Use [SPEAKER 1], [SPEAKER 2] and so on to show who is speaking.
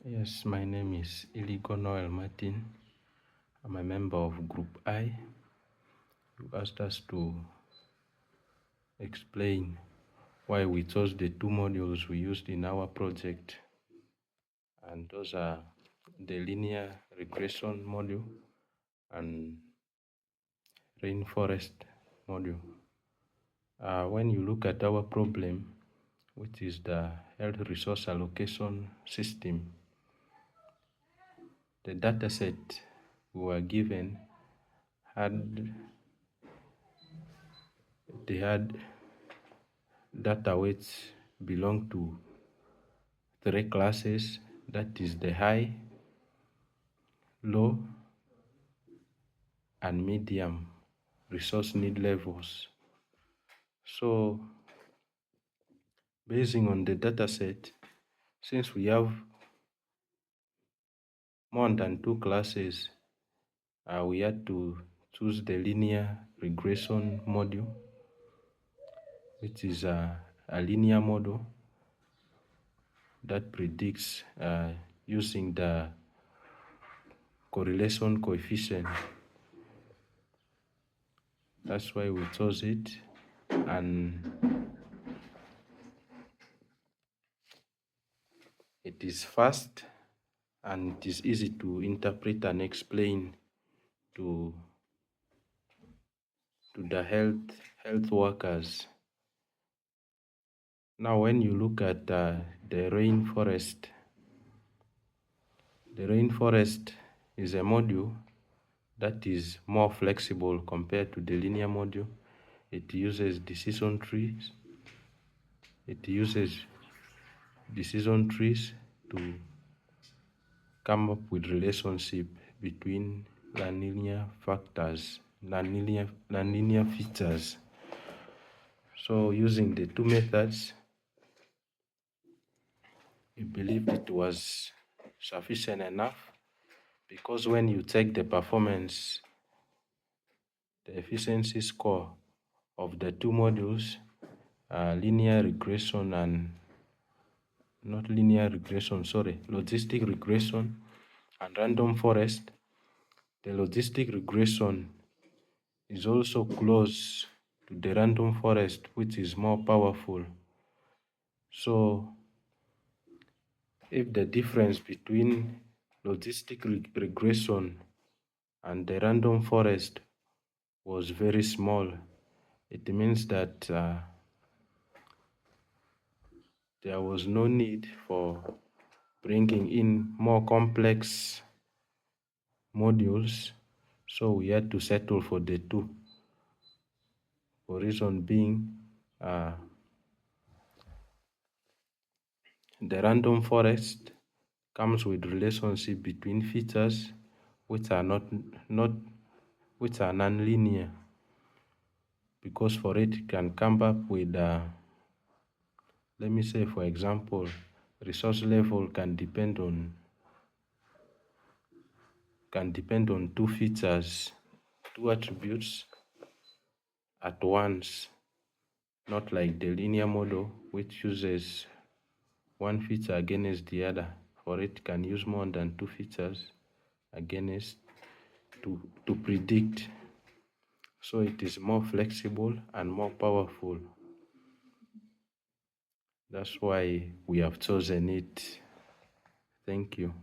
[SPEAKER 1] Yes, my name is Iligo Noel Martin. I'm a member of Group I. You asked us to explain why we chose the two modules we used in our project, and those are the linear regression module and rainforest module. When you look at our problem, which is the health resource allocation system, the dataset we were given had data which belong to three classes, that is the high, low, and medium resource need levels. So basing on the dataset, since we have more than two classes, we had to choose the linear regression module, which is a linear model that predicts using the correlation coefficient. That's why we chose it, and it is fast and it is easy to interpret and explain to the health workers. Now, when you look at the rainforest is a module that is more flexible compared to the linear module. It uses decision trees. It uses decision trees to come up with relationship between nonlinear factors, nonlinear features. So using the two methods, we believed it was sufficient enough, because when you take the performance, the efficiency score of the two modules, linear regression and logistic regression and random forest, the logistic regression is also close to the random forest, which is more powerful. So if the difference between logistic regression and the random forest was very small, it means that there was no need for bringing in more complex modules, so we had to settle for the two. For reason being, the random forest comes with relationship between features which are nonlinear, because for it can come up with let me say, for example, resource level can depend on two features, two attributes at once, not like the linear model, which uses one feature against the other. For it can use more than two features against to predict. So it is more flexible and more powerful. That's why we have chosen it. Thank you.